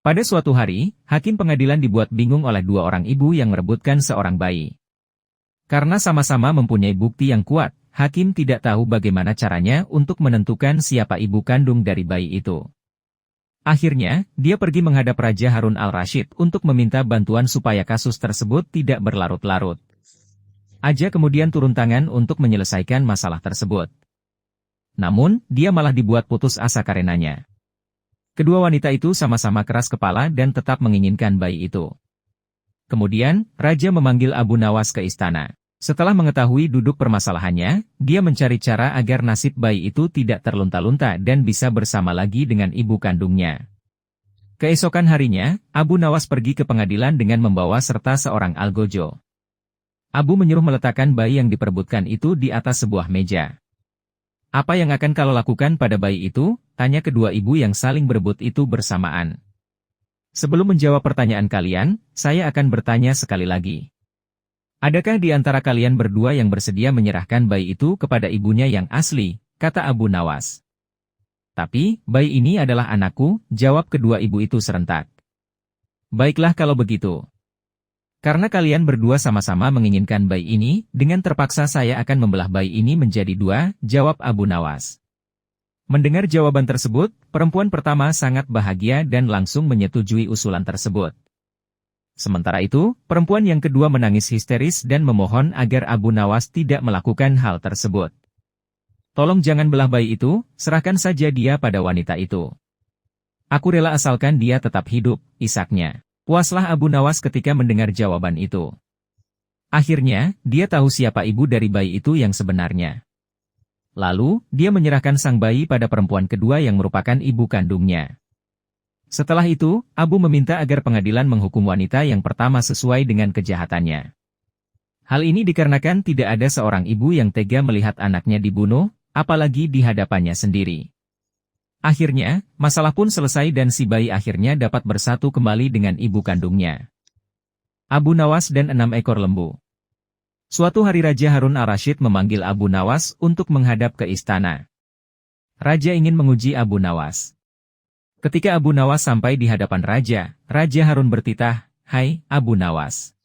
Pada suatu hari, hakim pengadilan dibuat bingung oleh dua orang ibu yang merebutkan seorang bayi. Karena sama-sama mempunyai bukti yang kuat, hakim tidak tahu bagaimana caranya untuk menentukan siapa ibu kandung dari bayi itu. Akhirnya, dia pergi menghadap Raja Harun al-Rashid untuk meminta bantuan supaya kasus tersebut tidak berlarut-larut. Aja kemudian turun tangan untuk menyelesaikan masalah tersebut. Namun, dia malah dibuat putus asa karenanya. Kedua wanita itu sama-sama keras kepala dan tetap menginginkan bayi itu. Kemudian, Raja memanggil Abu Nawas ke istana. Setelah mengetahui duduk permasalahannya, dia mencari cara agar nasib bayi itu tidak terlunta-lunta dan bisa bersama lagi dengan ibu kandungnya. Keesokan harinya, Abu Nawas pergi ke pengadilan dengan membawa serta seorang algojo. Abu menyuruh meletakkan bayi yang diperebutkan itu di atas sebuah meja. "Apa yang akan kau lakukan pada bayi itu?" tanya kedua ibu yang saling berebut itu bersamaan. "Sebelum menjawab pertanyaan kalian, saya akan bertanya sekali lagi. Adakah di antara kalian berdua yang bersedia menyerahkan bayi itu kepada ibunya yang asli?" kata Abu Nawas. "Tapi, bayi ini adalah anakku," jawab kedua ibu itu serentak. "Baiklah kalau begitu. Karena kalian berdua sama-sama menginginkan bayi ini, dengan terpaksa saya akan membelah bayi ini menjadi dua," jawab Abu Nawas. Mendengar jawaban tersebut, perempuan pertama sangat bahagia dan langsung menyetujui usulan tersebut. Sementara itu, perempuan yang kedua menangis histeris dan memohon agar Abu Nawas tidak melakukan hal tersebut. "Tolong jangan belah bayi itu, serahkan saja dia pada wanita itu. Aku rela asalkan dia tetap hidup," isaknya. Puaslah Abu Nawas ketika mendengar jawaban itu. Akhirnya, dia tahu siapa ibu dari bayi itu yang sebenarnya. Lalu, dia menyerahkan sang bayi pada perempuan kedua yang merupakan ibu kandungnya. Setelah itu, Abu meminta agar pengadilan menghukum wanita yang pertama sesuai dengan kejahatannya. Hal ini dikarenakan tidak ada seorang ibu yang tega melihat anaknya dibunuh, apalagi di hadapannya sendiri. Akhirnya, masalah pun selesai dan si bayi akhirnya dapat bersatu kembali dengan ibu kandungnya. Abu Nawas dan 6 ekor lembu. Suatu hari Raja Harun al-Rashid memanggil Abu Nawas untuk menghadap ke istana. Raja ingin menguji Abu Nawas. Ketika Abu Nawas sampai di hadapan Raja, Raja Harun bertitah, "Hai, Abu Nawas.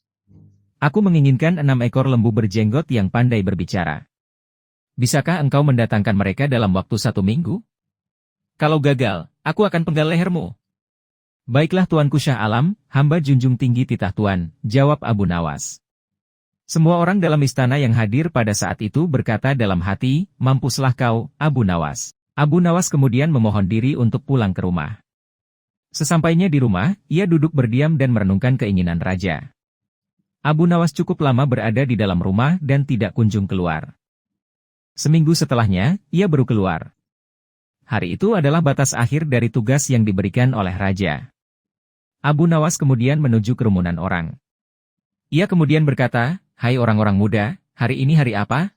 Aku menginginkan 6 ekor lembu berjenggot yang pandai berbicara. Bisakah engkau mendatangkan mereka dalam waktu 1 minggu? Kalau gagal, aku akan penggal lehermu." "Baiklah Tuanku Syah Alam, hamba junjung tinggi titah Tuan," jawab Abu Nawas. Semua orang dalam istana yang hadir pada saat itu berkata dalam hati, "Mampuslah kau, Abu Nawas." Abu Nawas kemudian memohon diri untuk pulang ke rumah. Sesampainya di rumah, ia duduk berdiam dan merenungkan keinginan raja. Abu Nawas cukup lama berada di dalam rumah dan tidak kunjung keluar. Seminggu setelahnya, ia baru keluar. Hari itu adalah batas akhir dari tugas yang diberikan oleh raja. Abu Nawas kemudian menuju kerumunan orang. Ia kemudian berkata, "Hai orang-orang muda, hari ini hari apa?"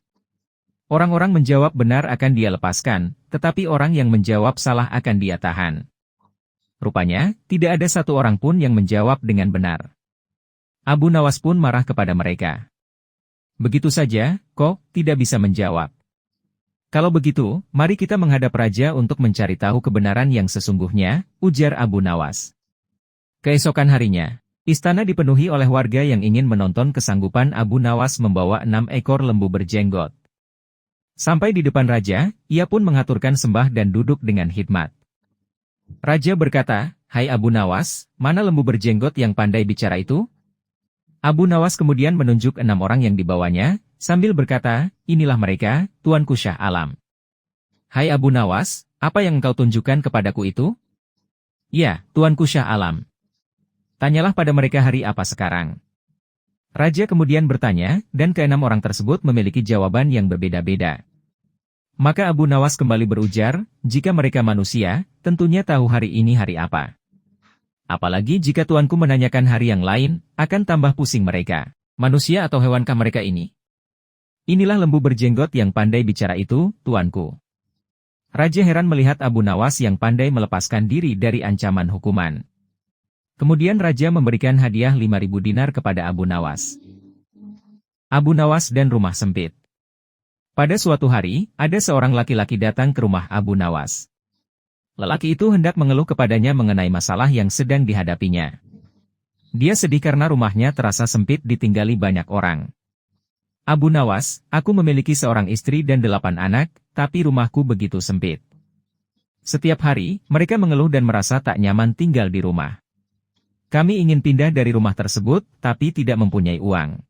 Orang-orang menjawab benar akan dia lepaskan, tetapi orang yang menjawab salah akan dia tahan. Rupanya, tidak ada satu orang pun yang menjawab dengan benar. Abu Nawas pun marah kepada mereka. "Begitu saja, kok tidak bisa menjawab? Kalau begitu, mari kita menghadap raja untuk mencari tahu kebenaran yang sesungguhnya," ujar Abu Nawas. Keesokan harinya, istana dipenuhi oleh warga yang ingin menonton kesanggupan Abu Nawas membawa 6 ekor lembu berjenggot. Sampai di depan raja, ia pun mengaturkan sembah dan duduk dengan hikmat. Raja berkata, "Hai Abu Nawas, mana lembu berjenggot yang pandai bicara itu?" Abu Nawas kemudian menunjuk 6 orang yang dibawanya, sambil berkata, "Inilah mereka, Tuanku Syah Alam." "Hai Abu Nawas, apa yang engkau tunjukkan kepadaku itu?" "Ya, Tuanku Syah Alam." "Tanyalah pada mereka hari apa sekarang." Raja kemudian bertanya, dan ke-6 orang tersebut memiliki jawaban yang berbeda-beda. Maka Abu Nawas kembali berujar, "Jika mereka manusia, tentunya tahu hari ini hari apa. Apalagi jika tuanku menanyakan hari yang lain, akan tambah pusing mereka. Manusia atau hewankah mereka ini? Inilah lembu berjenggot yang pandai bicara itu, tuanku." Raja heran melihat Abu Nawas yang pandai melepaskan diri dari ancaman hukuman. Kemudian Raja memberikan hadiah 5.000 dinar kepada Abu Nawas. Abu Nawas dan rumah sempit. Pada suatu hari, ada seorang laki-laki datang ke rumah Abu Nawas. Lelaki itu hendak mengeluh kepadanya mengenai masalah yang sedang dihadapinya. Dia sedih karena rumahnya terasa sempit ditinggali banyak orang. Abu Nawas, aku memiliki seorang istri dan 8 anak, tapi rumahku begitu sempit. Setiap hari, mereka mengeluh dan merasa tak nyaman tinggal di rumah. Kami ingin pindah dari rumah tersebut, tapi tidak mempunyai uang.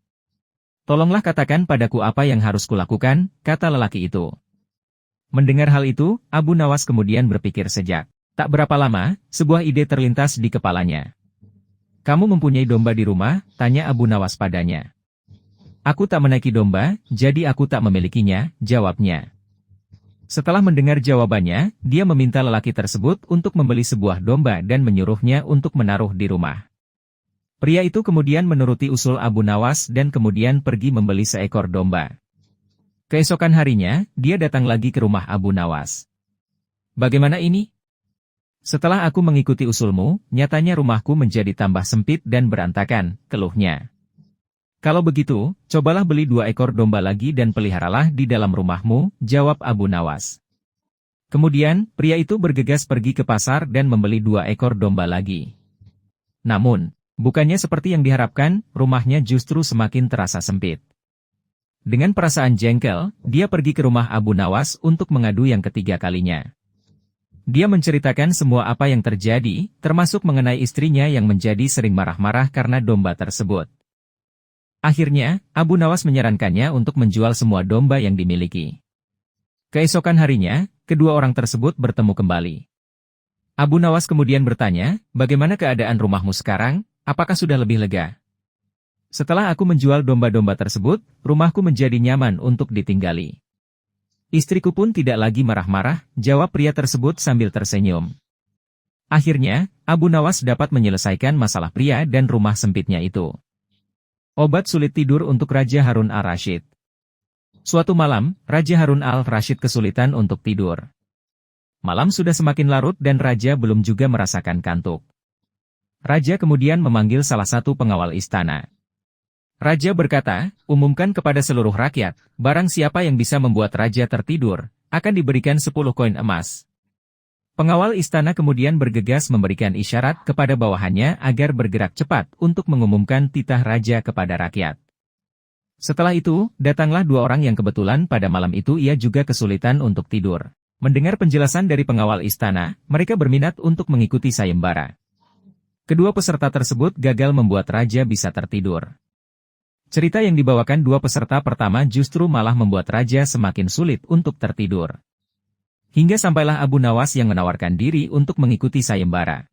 Tolonglah katakan padaku apa yang harus kulakukan, kata lelaki itu. Mendengar hal itu, Abu Nawas kemudian berpikir sejak. Tak berapa lama, sebuah ide terlintas di kepalanya. Kamu mempunyai domba di rumah? Tanya Abu Nawas padanya. Aku tak menaiki domba, jadi aku tak memilikinya, jawabnya. Setelah mendengar jawabannya, dia meminta lelaki tersebut untuk membeli sebuah domba dan menyuruhnya untuk menaruh di rumah. Pria itu kemudian menuruti usul Abu Nawas dan kemudian pergi membeli seekor domba. Keesokan harinya, dia datang lagi ke rumah Abu Nawas. Bagaimana ini? Setelah aku mengikuti usulmu, nyatanya rumahku menjadi tambah sempit dan berantakan, keluhnya. Kalau begitu, cobalah beli 2 ekor domba lagi dan peliharalah di dalam rumahmu, jawab Abu Nawas. Kemudian, pria itu bergegas pergi ke pasar dan membeli 2 ekor domba lagi. Namun, bukannya seperti yang diharapkan, rumahnya justru semakin terasa sempit. Dengan perasaan jengkel, dia pergi ke rumah Abu Nawas untuk mengadu yang ketiga kalinya. Dia menceritakan semua apa yang terjadi, termasuk mengenai istrinya yang menjadi sering marah-marah karena domba tersebut. Akhirnya, Abu Nawas menyarankannya untuk menjual semua domba yang dimiliki. Keesokan harinya, kedua orang tersebut bertemu kembali. Abu Nawas kemudian bertanya, bagaimana keadaan rumahmu sekarang, apakah sudah lebih lega? Setelah aku menjual domba-domba tersebut, rumahku menjadi nyaman untuk ditinggali. Istriku pun tidak lagi marah-marah, jawab pria tersebut sambil tersenyum. Akhirnya, Abu Nawas dapat menyelesaikan masalah pria dan rumah sempitnya itu. Obat sulit tidur untuk Raja Harun al-Rashid. Suatu malam, Raja Harun al-Rashid kesulitan untuk tidur. Malam sudah semakin larut dan Raja belum juga merasakan kantuk. Raja kemudian memanggil salah satu pengawal istana. Raja berkata, umumkan kepada seluruh rakyat, barang siapa yang bisa membuat Raja tertidur, akan diberikan 10 koin emas. Pengawal istana kemudian bergegas memberikan isyarat kepada bawahannya agar bergerak cepat untuk mengumumkan titah raja kepada rakyat. Setelah itu, datanglah 2 orang yang kebetulan pada malam itu ia juga kesulitan untuk tidur. Mendengar penjelasan dari pengawal istana, mereka berminat untuk mengikuti sayembara. Kedua peserta tersebut gagal membuat raja bisa tertidur. Cerita yang dibawakan 2 peserta pertama justru malah membuat raja semakin sulit untuk tertidur. Hingga sampailah Abu Nawas yang menawarkan diri untuk mengikuti sayembara.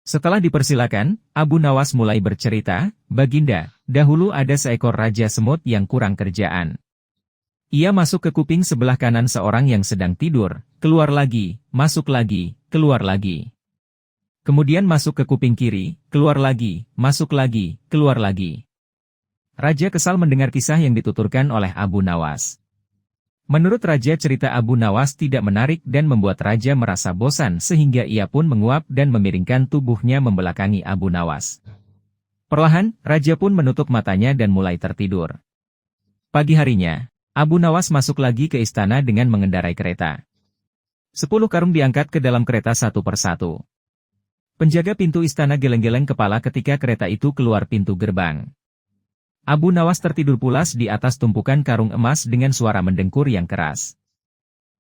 Setelah dipersilakan, Abu Nawas mulai bercerita, Baginda, dahulu ada seekor raja semut yang kurang kerjaan. Ia masuk ke kuping sebelah kanan seorang yang sedang tidur, keluar lagi, masuk lagi, keluar lagi. Kemudian masuk ke kuping kiri, keluar lagi, masuk lagi, keluar lagi. Raja kesal mendengar kisah yang dituturkan oleh Abu Nawas. Menurut Raja cerita Abu Nawas tidak menarik dan membuat Raja merasa bosan sehingga ia pun menguap dan memiringkan tubuhnya membelakangi Abu Nawas. Perlahan, Raja pun menutup matanya dan mulai tertidur. Pagi harinya, Abu Nawas masuk lagi ke istana dengan mengendarai kereta. 10 karung diangkat ke dalam kereta satu persatu. Penjaga pintu istana geleng-geleng kepala ketika kereta itu keluar pintu gerbang. Abu Nawas tertidur pulas di atas tumpukan karung emas dengan suara mendengkur yang keras.